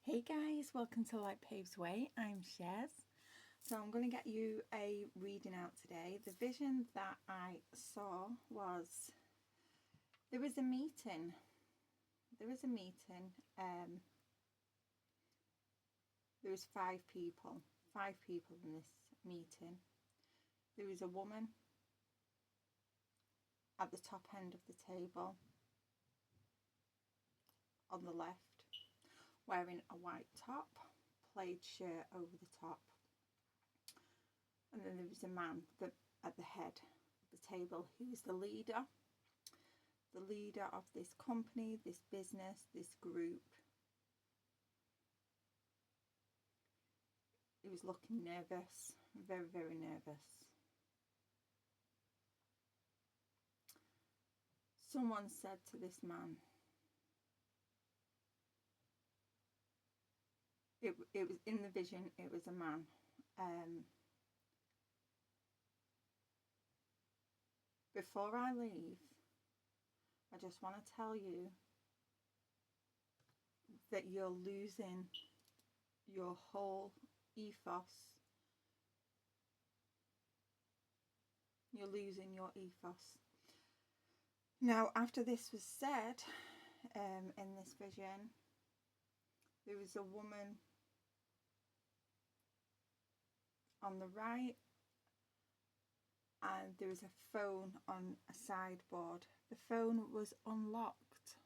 Hey guys, welcome to Light Paves Way. I'm Shez. So I'm going to get you a reading out today. The vision that I saw was there was a meeting. There was five people in this meeting. There was a woman at the top end of the table on the left, wearing a white top, plaid shirt over the top. And then there was a man at the head of the table who was the leader of this company, this business, this group. He was looking nervous, very, very nervous. Someone said to this man, it was in the vision, it was a man. Before I leave, I just want to tell you that you're losing your whole ethos. You're losing your ethos. Now, after this was said, in this vision, there was a woman on the right, and there was a phone on a sideboard. The phone was unlocked.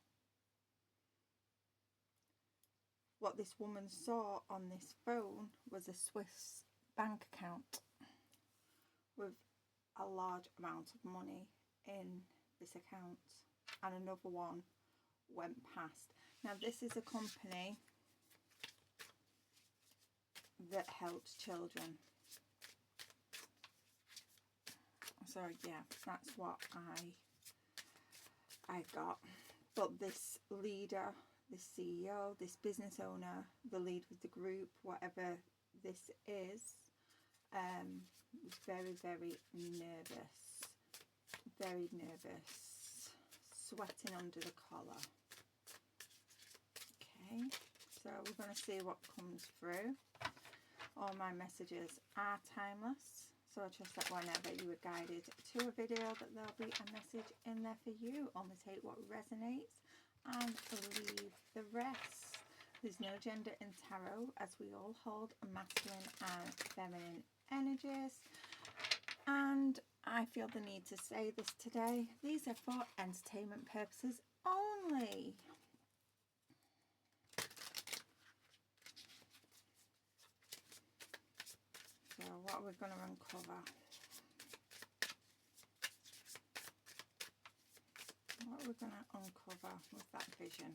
What this woman saw on this phone was a Swiss bank account with a large amount of money in this account, and another one went past. Now, this is a company that helps children. So yeah, that's what I got. But this leader, this CEO, this business owner, the lead with the group, whatever this is, was very, very nervous. Very nervous. Sweating under the collar. Okay, so we're going to see what comes through. All my messages are timeless. So I trust that whenever you are guided to a video, that there'll be a message in there for you. Only take what resonates and leave the rest. There's no gender in tarot, as we all hold masculine and feminine energies. And I feel the need to say this today. These are for entertainment purposes only. So what are we going to uncover? What are we going to uncover with that vision?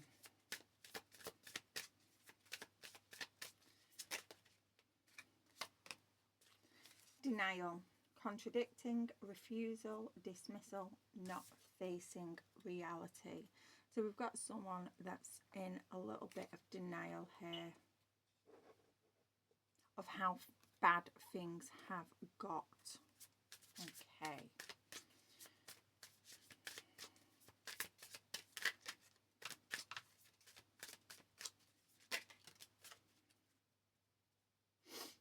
Denial, contradicting, refusal, dismissal, not facing reality. So we've got someone that's in a little bit of denial here of how bad things have got. Okay.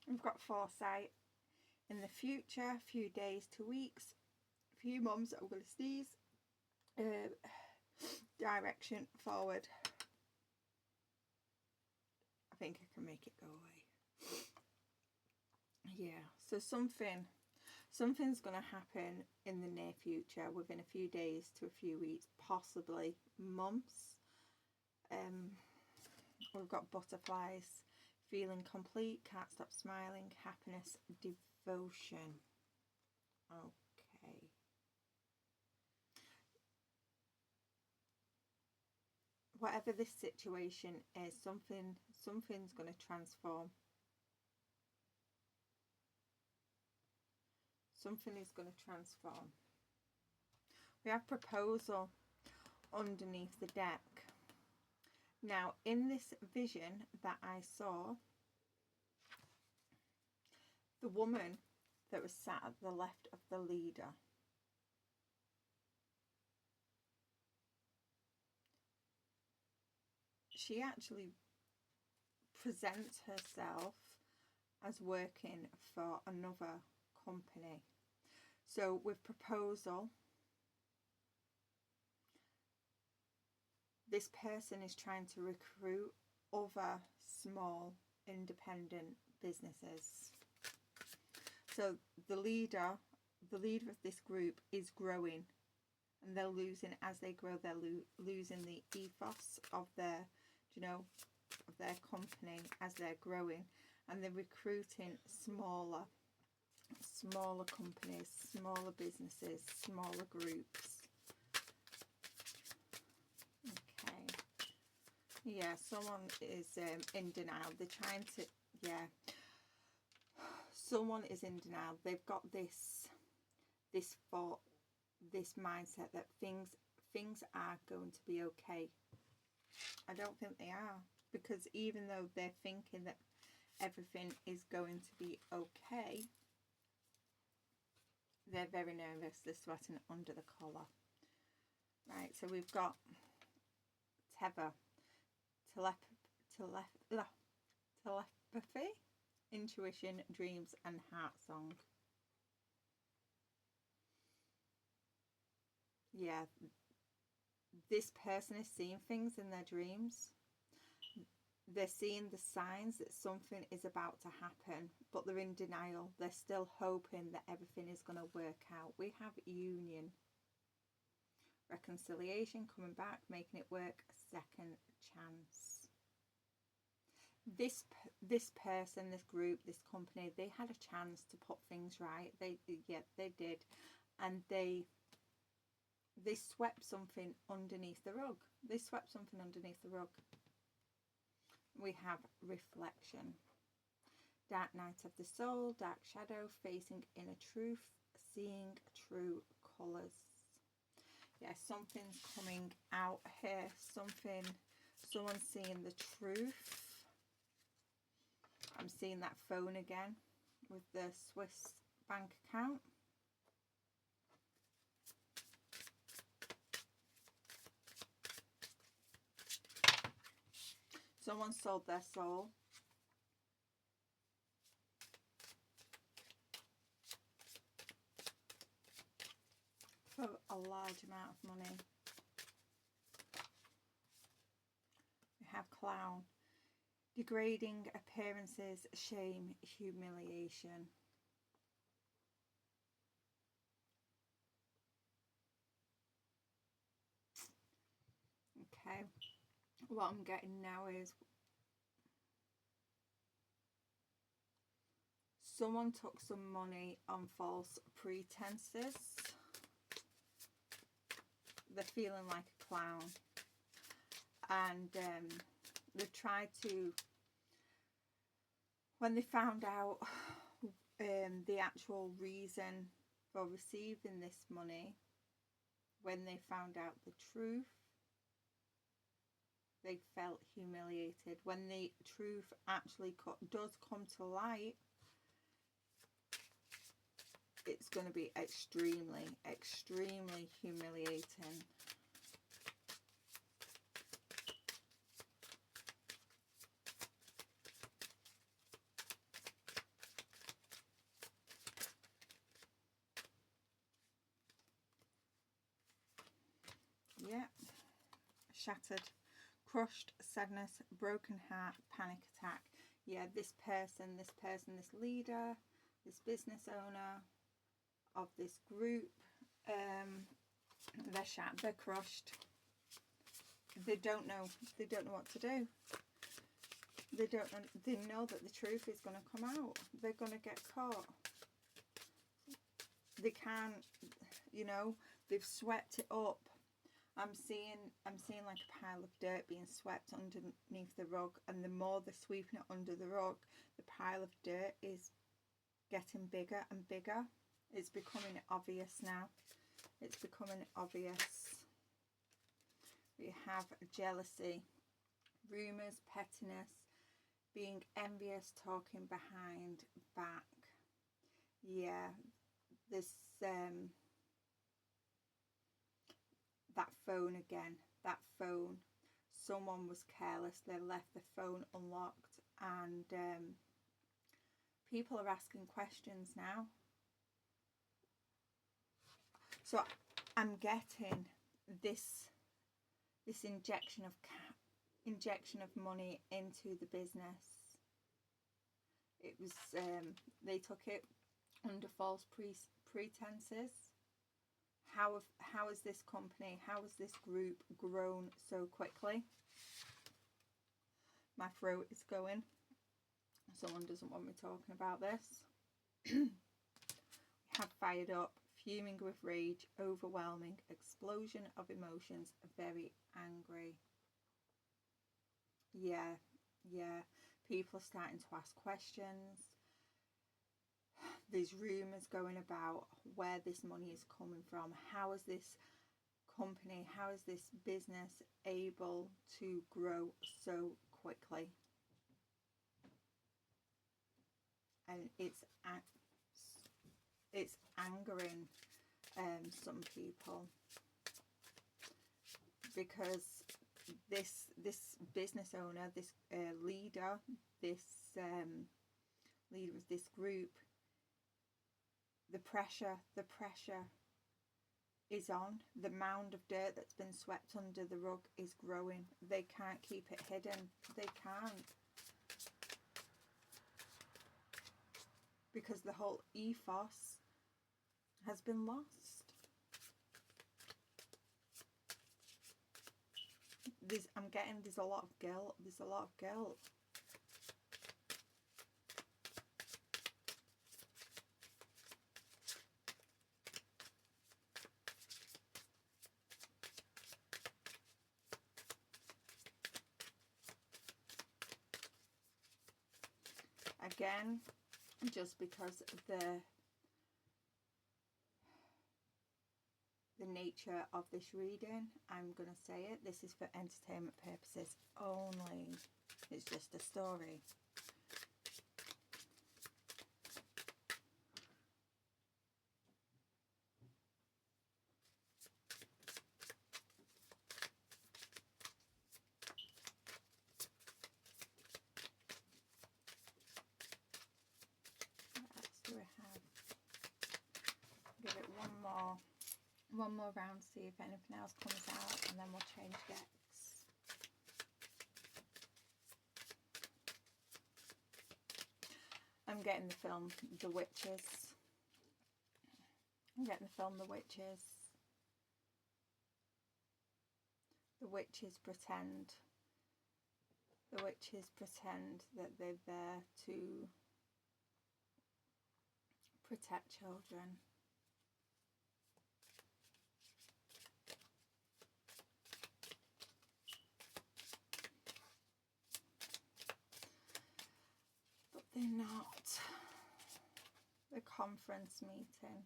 We've got foresight in the future, few days to weeks, few months. I'm going to sneeze. Direction forward. I think I can make it go away. Yeah, so something's going to happen in the near future, within a few days to a few weeks, possibly months. We've got butterflies, feeling complete, can't stop smiling, happiness, devotion. Okay. Whatever this situation is, something's going to transform. Something is going to transform. We have proposal underneath the deck. Now, in this vision that I saw, the woman that was sat at the left of the leader, she actually presents herself as working for another company. So with proposal, this person is trying to recruit other small independent businesses. So the leader of this group is growing, and they're losing, as they grow, they're losing the ethos of their, of their company as they're growing, and they're recruiting smaller companies, smaller businesses, smaller groups. Okay. Yeah, someone is in denial. They're trying to, someone is in denial. They've got this thought, this mindset that things are going to be okay. I don't think they are, because even though they're thinking that everything is going to be okay, they're very nervous. They're sweating under the collar. Right, so we've got tether, telepathy, intuition, dreams, and heart song. Yeah, this person is seeing things in their dreams. They're seeing the signs that something is about to happen, but they're in denial. They're still hoping that everything is going to work out. We have union, reconciliation, coming back, making it work, second chance. This person, this group, this company, they had a chance to put things right. They did, and they swept something underneath the rug. They swept something underneath the rug. We have reflection, dark night of the soul, dark shadow, facing inner truth, seeing true colours. Yeah, something's coming out here. Someone's seeing the truth. I'm seeing that phone again with the Swiss bank account. Someone sold their soul. For a large amount of money. We have clown. Degrading appearances, shame, humiliation. Okay. What I'm getting now is someone took some money on false pretenses. They're feeling like a clown, and they've tried to, when they found out the actual reason for receiving this money, when they found out the truth, they felt humiliated. When the truth actually does come to light, it's going to be extremely, extremely humiliating. Yeah. Shattered, crushed, sadness, broken heart, panic attack. Yeah, this person, this leader, this business owner of this group, they're shattered, they're crushed. They don't know what to do. They know that the truth is going to come out. They're going to get caught. They can't, they've swept it up. I'm seeing like a pile of dirt being swept underneath the rug, and the more they're sweeping it under the rug, the pile of dirt is getting bigger and bigger. It's becoming obvious now. It's becoming obvious. We have jealousy, rumours, pettiness, being envious, talking behind back. Yeah, this that phone again. That phone. Someone was careless. They left the phone unlocked. and people are asking questions now. So I'm getting this injection of money into the business. It was they took it under false pretenses. How has this company, how has this group grown so quickly? My throat is going. Someone doesn't want me talking about this. We have fired up, fuming with rage, overwhelming, explosion of emotions, very angry. Yeah. People are starting to ask questions. There's rumours going about where this money is coming from. How is this company, how is this business able to grow so quickly? And it's angering some people, because this business owner, this leader, this leader of this group, the pressure is on. The mound of dirt that's been swept under the rug is growing. They can't keep it hidden. They can't. Because the whole ethos has been lost. I'm getting there's a lot of guilt. There's a lot of guilt. Again, just because of the nature of this reading, I'm going to say it. This is for entertainment purposes only. It's just a story. What else do we have? Give it one more round, see if anything else comes out, and then we'll change decks. I'm getting the film The Witches. I'm getting the film The Witches. The witches pretend. The witches pretend that they're there to protect children. They're not. The conference meeting.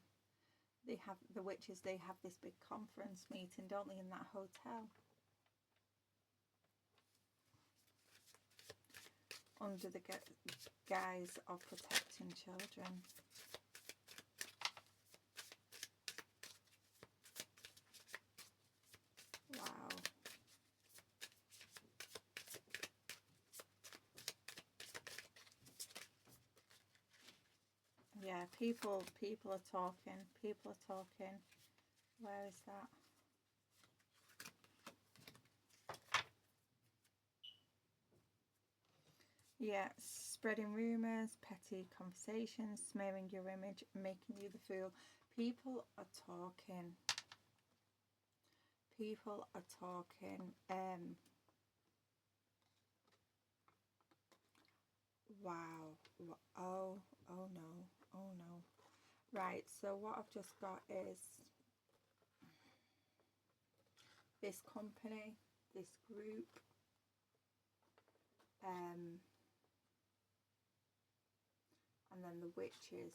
They have, the witches, they have this big conference meeting, don't they, in that hotel? Under the guise of protecting children. Wow. Yeah, people are talking. People are talking. Where is that? Yeah, spreading rumours, petty conversations, smearing your image, making you the fool. People are talking. People are talking. Wow. Oh no. Oh no. Right, so what I've just got is this company, this group, and then the witches.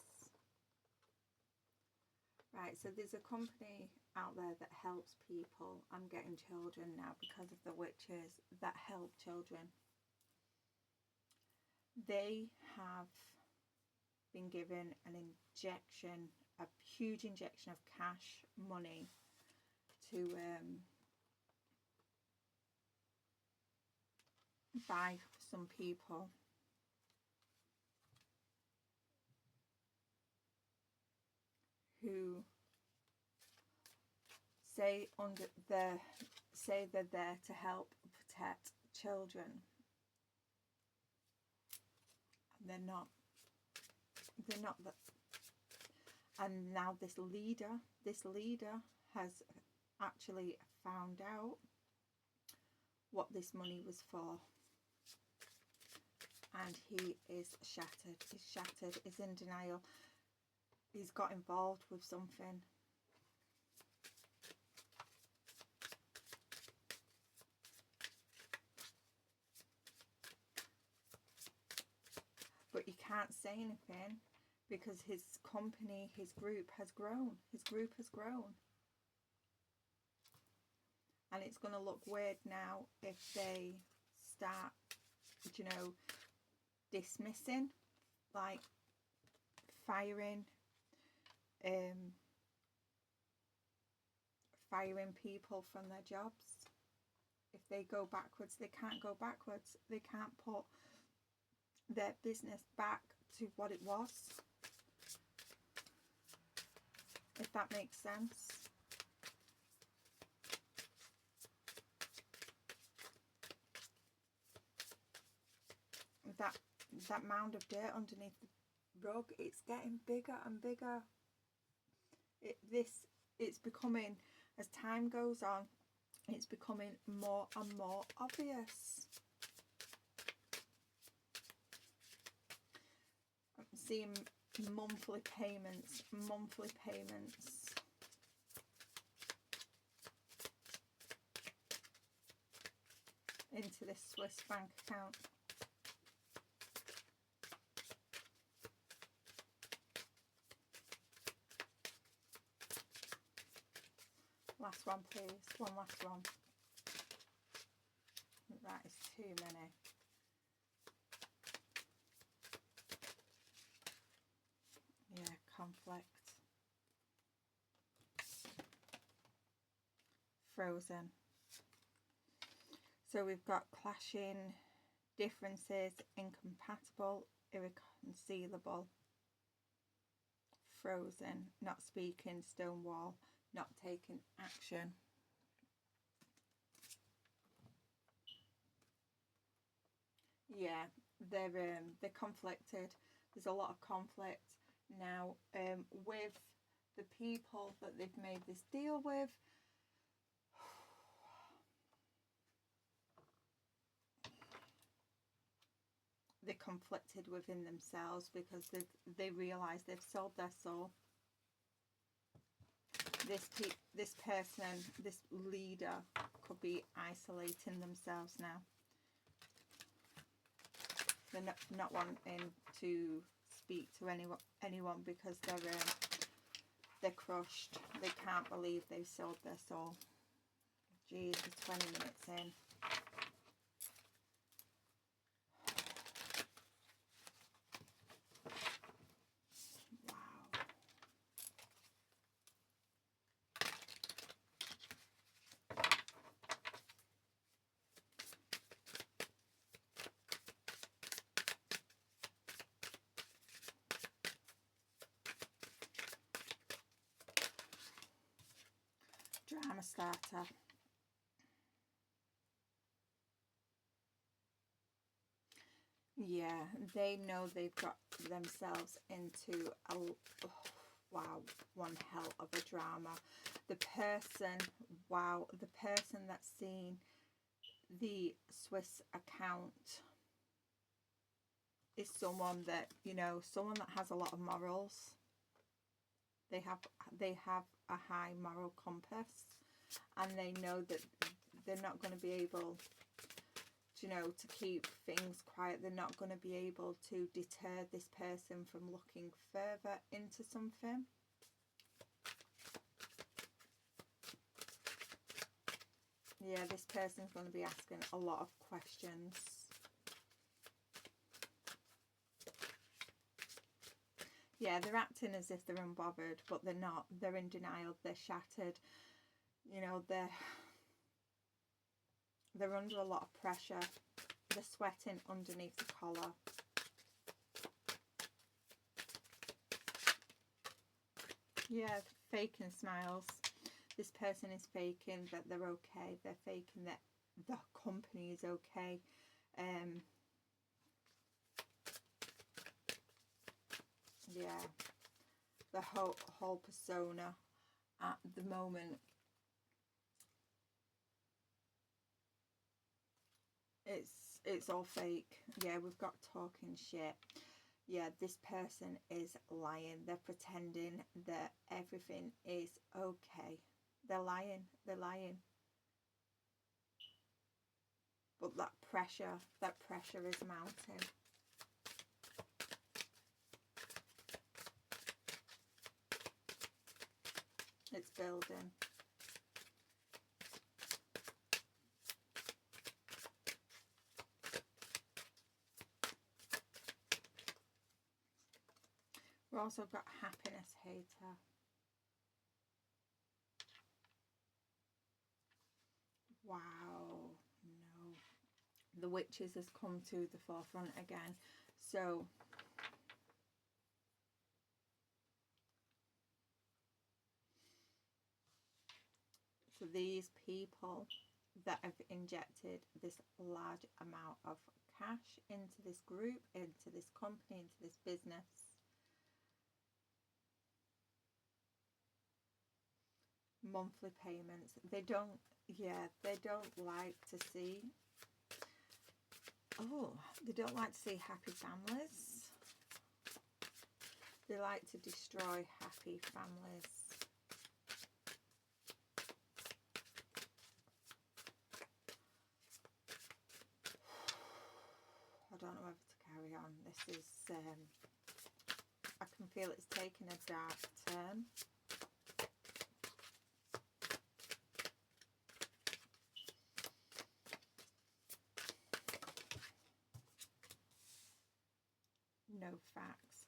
Right, so there's a company out there that helps people. I'm getting children now because of the witches that help children. They have been given an injection, a huge injection of cash money to buy some people. who say they're there to help protect children, and they're not that. And now this leader has actually found out what this money was for, and he is shattered. He's shattered. He's in denial. He's got involved with something. But he can't say anything because his company, his group has grown. His group has grown. And it's going to look weird now if they start, you know, dismissing, like firing people from their jobs. If they go backwards, they can't go backwards. They can't put their business back to what it was, if that makes sense. That mound of dirt underneath the rug, it's getting bigger and bigger. It's becoming, as time goes on, it's becoming more and more obvious. I'm seeing monthly payments into this Swiss bank account. Last one, please. One last one. That is too many. Yeah, conflict. Frozen. So we've got clashing, differences, incompatible, irreconcilable, frozen, not speaking, stonewall, not taking action. Yeah, they're conflicted. There's a lot of conflict now with the people that they've made this deal with. They're conflicted within themselves because they realise they've sold their soul. This person, this leader, could be isolating themselves now. They're not wanting to speak to anyone because they're crushed. They can't believe they've sold their soul. Geez, we're 20 minutes in. Drama starter. Yeah, they know they've got themselves into one hell of a drama. The person that's seen the Swiss account is someone that, someone that has a lot of morals. They have a high moral compass, and they know that they're not going to be able, to keep things quiet. They're not going to be able to deter this person from looking further into something. Yeah, this person's going to be asking a lot of questions. Yeah, they're acting as if they're unbothered, but they're not. They're in denial. They're shattered. They're under a lot of pressure. They're sweating underneath the collar. Yeah, faking smiles. This person is faking that they're okay. They're faking that the company is okay. Yeah, the whole persona at the moment, it's all fake. Yeah, we've got talking shit. Yeah, this person is lying. They're pretending that everything is okay. They're lying. They're lying. But that pressure is mounting. It's building. We've also got happiness hater. Wow, no. The witches has come to the forefront again. So these people that have injected this large amount of cash into this group, into this company, into this business, monthly payments, they don't like to see, they don't like to see happy families. They like to destroy happy families. I don't know whether to carry on. This is, I can feel it's taken a dark turn. No facts.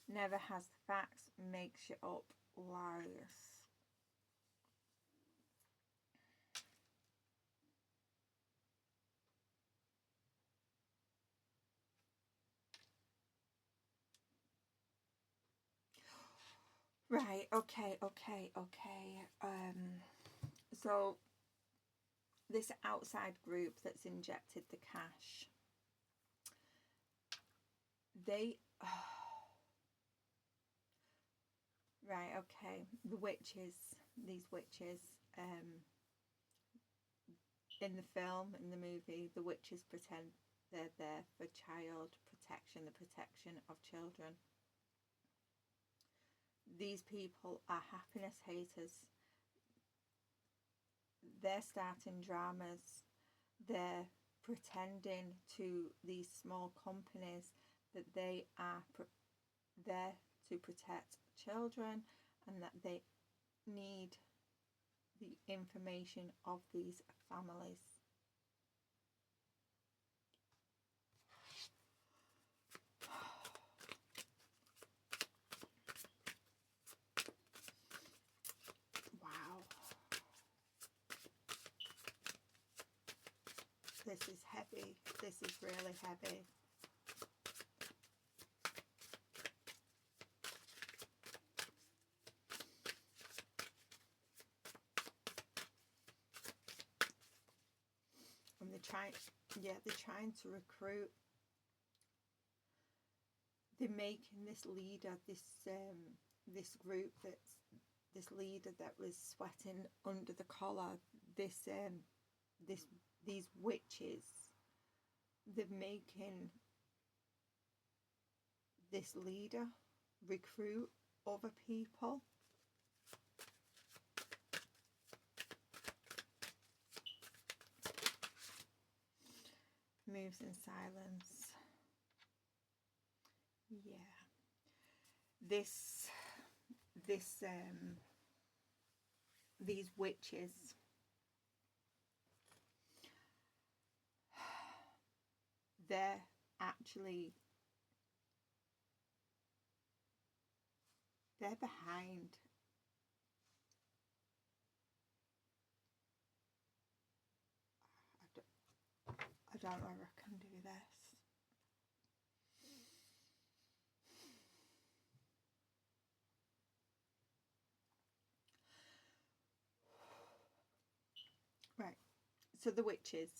Never has facts. Makes you up. Lies. Right, okay. So this outside group that's injected the cash, they right, okay, the witches, these witches, in the film, in the movie, the witches pretend they're there for child protection, the protection of children. These people are happiness haters. They're starting dramas. They're pretending to these small companies that they are there to protect children and that they need the information of these families. Wow. This is heavy. This is really heavy. And they're trying to recruit. They're making this leader, this group this leader that was sweating under the collar, these witches, they're making this leader recruit other people. Moves in silence. Yeah. These witches, they're behind I don't know if I can do this. Right, so the witches,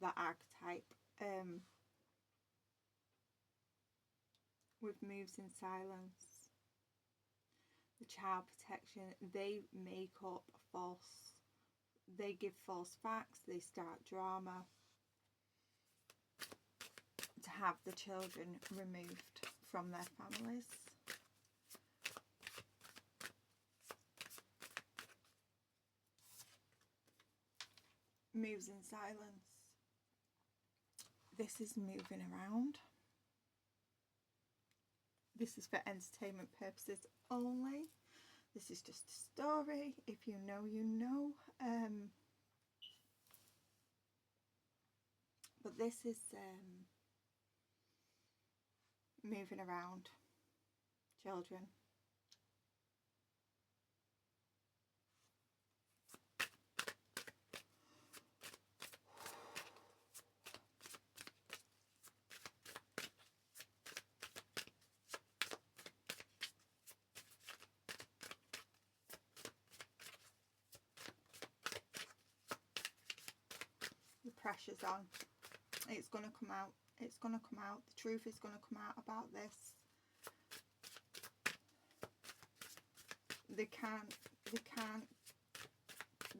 that archetype, with moves in silence, the child protection, they make up false, they give false facts, they start drama to have the children removed from their families. Moves in silence. This is moving around. This is for entertainment purposes only. This is just a story. If you know, you know. But this is moving around children. The pressure's on. It's going to come out. It's going to come out. The truth is going to come out about this. They can't,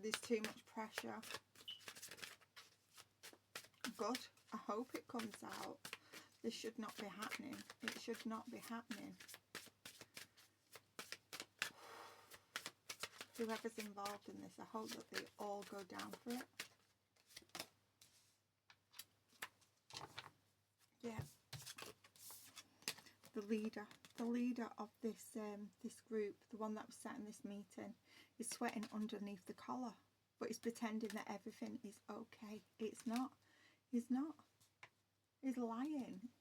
there's too much pressure. Good. I hope it comes out. This should not be happening. It should not be happening. Whoever's involved in this, I hope that they all go down for it. Yeah. The leader of this this group, the one that was sat in this meeting, is sweating underneath the collar, but he's pretending that everything is okay. It's not. He's not. He's lying.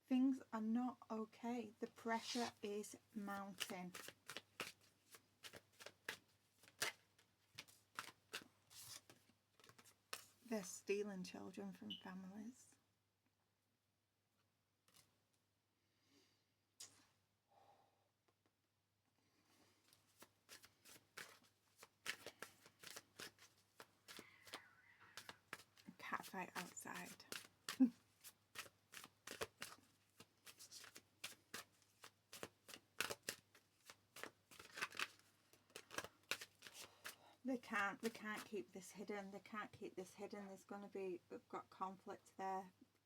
Things are not okay. The pressure is mounting. They're stealing children from families. Cat fight outside. They can't keep this hidden. They can't keep this hidden. There's going to be, we've got conflict there.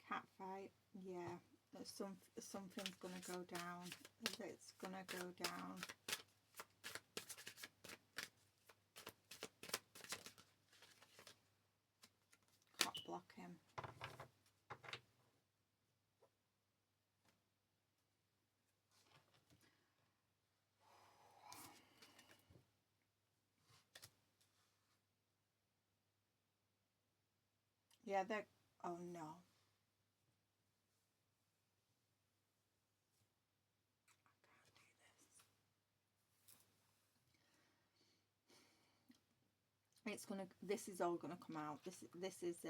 Cat fight. Yeah. Something's going to go down. It's going to go down. Can't block him. Yeah, they're, oh no. I can't do this. It's gonna, this is all gonna come out. This is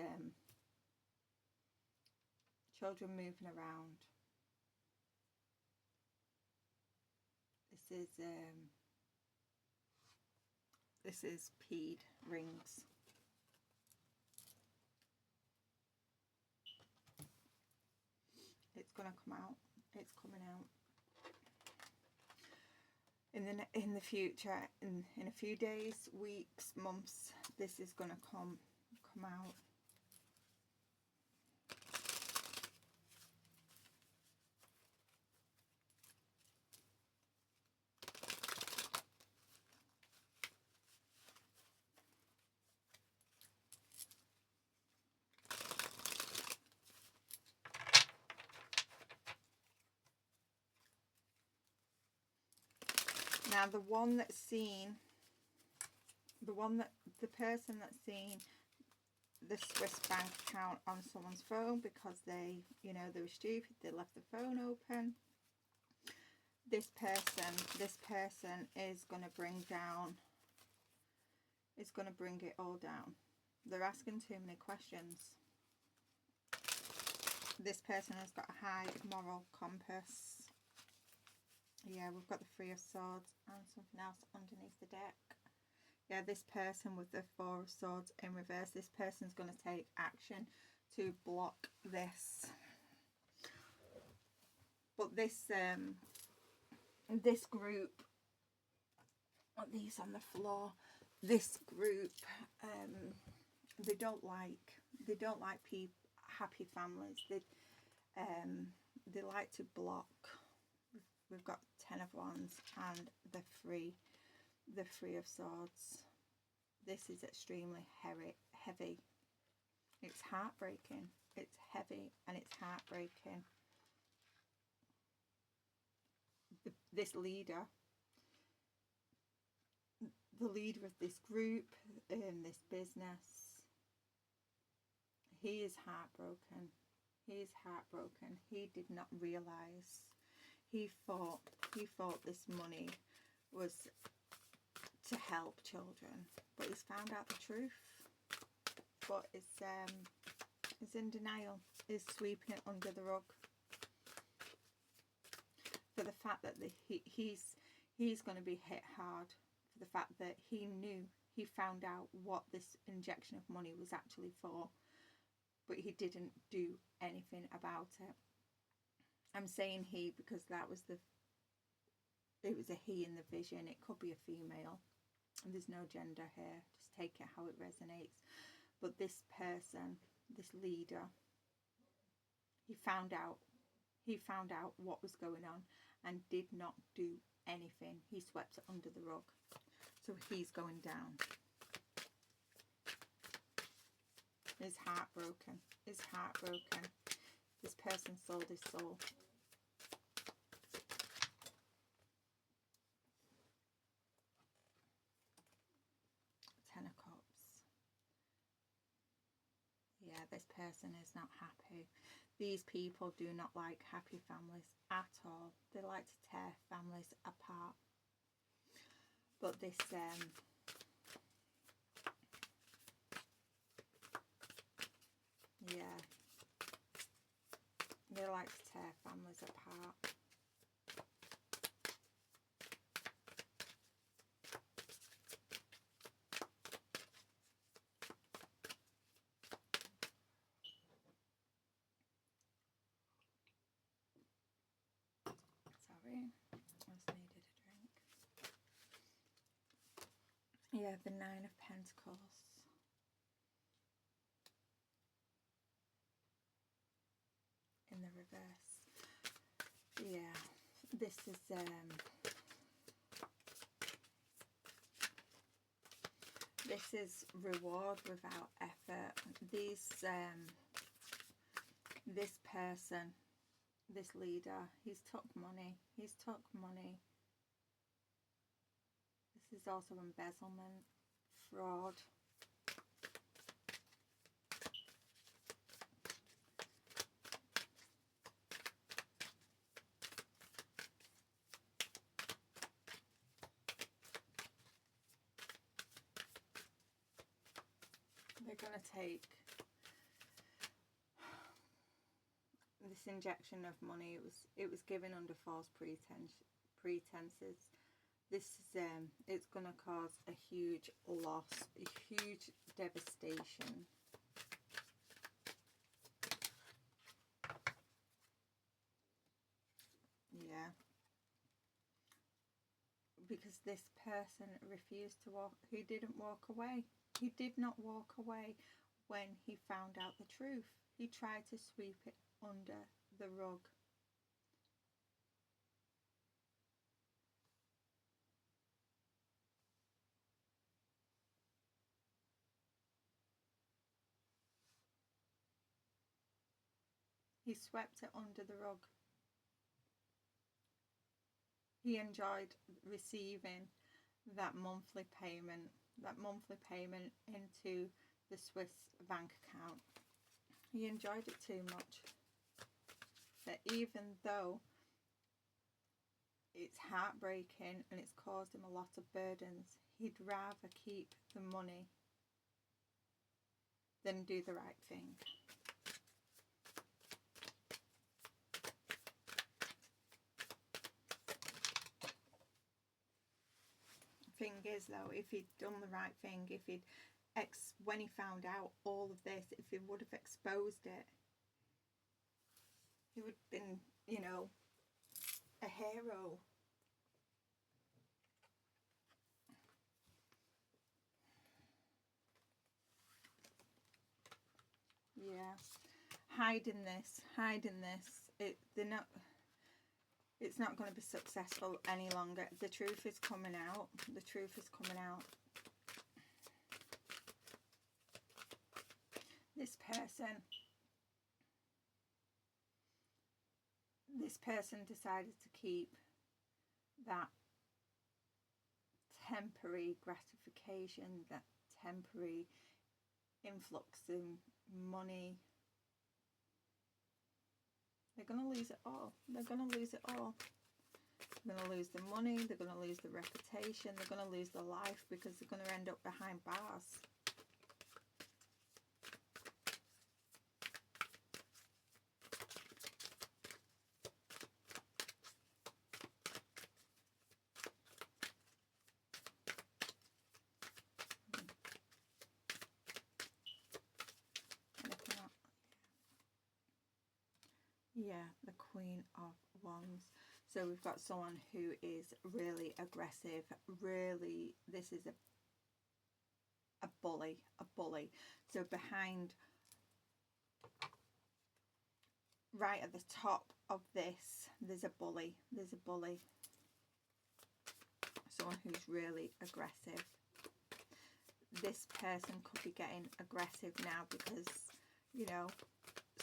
children moving around. This is peed rings. It's gonna come out. It's coming out. In the future, in a few days, weeks, months, this is gonna come out. Now the person that's seen the Swiss bank account on someone's phone because they, you know, they were stupid, they left the phone open. This person is going to bring down, is going to bring it all down. They're asking too many questions. This person has got a high moral compass. Yeah, we've got the Three of Swords and something else underneath the deck. Yeah, this person with the Four of Swords in reverse, this person's going to take action to block this. But this this group, these on the floor, this group, they don't like happy families. They like to block. We've got 10 of Wands and the Three of Swords. This is extremely heavy. It's heartbreaking. It's heavy and it's heartbreaking. This leader, the leader of this group, this business, he is heartbroken. He is heartbroken. He did not realise. He thought this money was to help children, but he's found out the truth. But it's in denial. Is sweeping it under the rug for the fact that he's going to be hit hard, for the fact that he found out what this injection of money was actually for, but he didn't do anything about it. I'm saying he because it was a he in the vision. It could be a female. There's no gender here. Just take it how it resonates. But this person, this leader, he found out what was going on and did not do anything. He swept it under the rug. So he's going down. Is heartbroken. Is heartbroken. This person sold his soul. Ten of Cups. Yeah, this person is not happy. These people do not like happy families at all. They like to tear families apart. But this yeah, they like to tear families apart. Sorry, I just needed a drink. Yeah, the Nine of Pentacles. In the reverse. Yeah, this is reward without effort. This person, this leader, he's took money. This is also embezzlement, fraud. They're going to take this injection of money. It was given under false pretenses. This is it's going to cause a huge loss, a huge devastation. Yeah. Because this person refused to walk. He didn't walk away. He did not walk away when he found out the truth. He tried to sweep it under the rug. He swept it under the rug. He enjoyed receiving that monthly payment into the Swiss bank account. He enjoyed it too much. That even though it's heartbreaking and it's caused him a lot of burdens, he'd rather keep the money than do the right thing. I think is though, if he'd done the right thing, if he'd when he found out all of this, if he would have exposed it, he would have been, you know, a hero. Yeah, hiding this. They're not. It's not going to be successful any longer. The truth is coming out. The truth is coming out. This person decided to keep that temporary gratification, that temporary influx in money. They're going to lose it all. They're going to lose it all. They're going to lose the money. They're going to lose the reputation. They're going to lose their life because they're going to end up behind bars. Yeah, the Queen of Wands. So we've got someone who is really aggressive, really, this is a bully. So behind, right at the top of this, there's a bully. Someone who's really aggressive. This person could be getting aggressive now because, you know,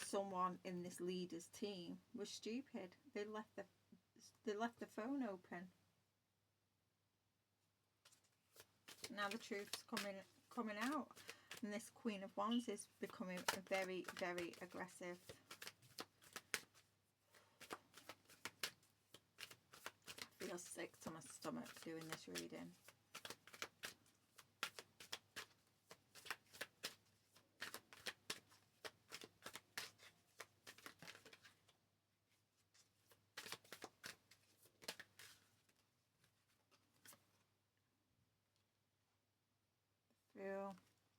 someone in this leader's team was stupid. They left the phone open. Now the truth's coming out, and this Queen of Wands is becoming very, very aggressive. I feel sick to my stomach doing this reading.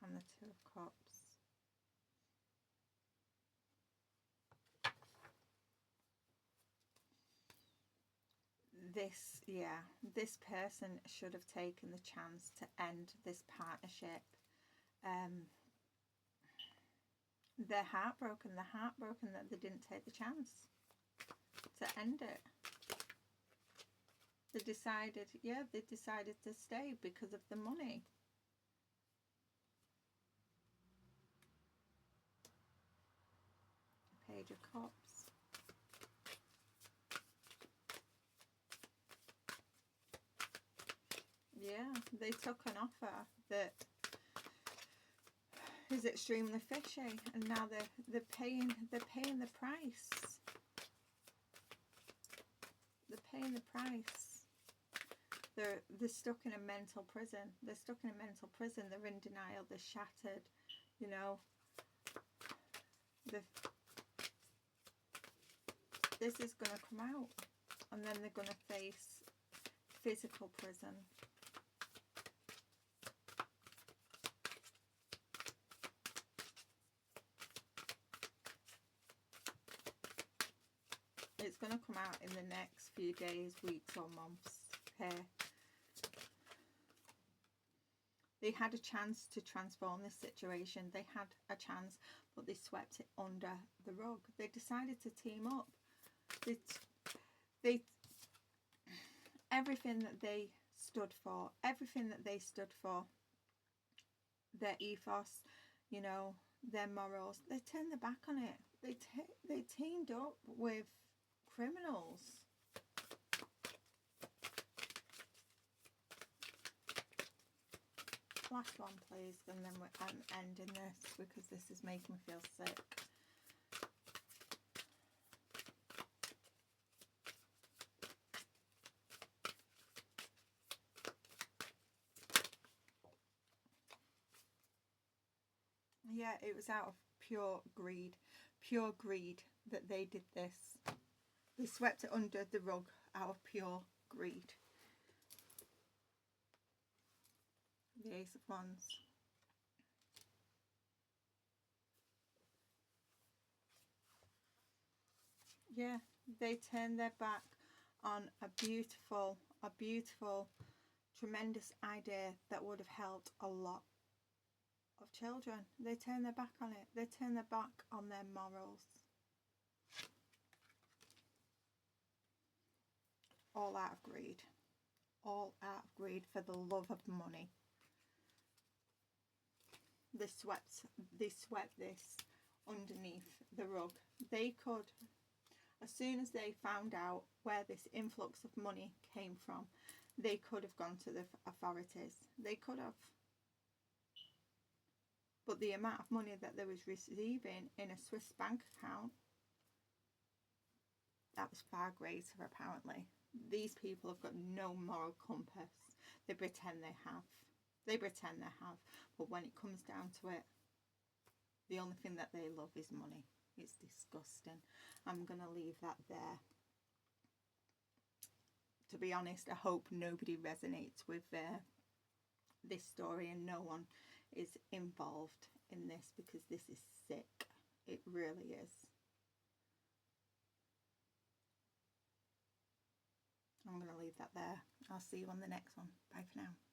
And the Two of Cups. This person should have taken the chance to end this partnership. They're heartbroken that they didn't take the chance to end it. They decided to stay because of the money. Page of Cups. Yeah, they took an offer that is extremely fishy, and now they're paying the price. They're paying the price. They're stuck in a mental prison. They're in denial. They're shattered. You know. This is going to come out, and then they're going to face physical prison. It's going to come out in the next few days, weeks or months here. They had a chance to transform this situation. They had a chance, but they swept it under the rug. They decided to team up. Everything that they stood for, their ethos, you know, their morals, they turned their back on it. They teamed up with criminals. Last one, please, and then I'm ending this because this is making me feel sick. Yeah, it was out of pure greed that they did this. They swept it under the rug out of pure greed. The Ace of Wands. Yeah, they turn their back on a beautiful, tremendous idea that would have helped a lot of children. They turn their back on it. They turn their back on their morals. All out of greed. All out of greed for the love of money. They swept this underneath the rug. They could, as soon as they found out where this influx of money came from, they could have gone to the authorities. They could have. But the amount of money that they was receiving in a Swiss bank account, that was far greater apparently. These people have got no moral compass. They pretend they have. They pretend they have. But when it comes down to it, the only thing that they love is money. It's disgusting. I'm going to leave that there. To be honest, I hope nobody resonates with this story and no one is involved in this, because this is sick. It really is. I'm going to leave that there. I'll see you on the next one. Bye for now.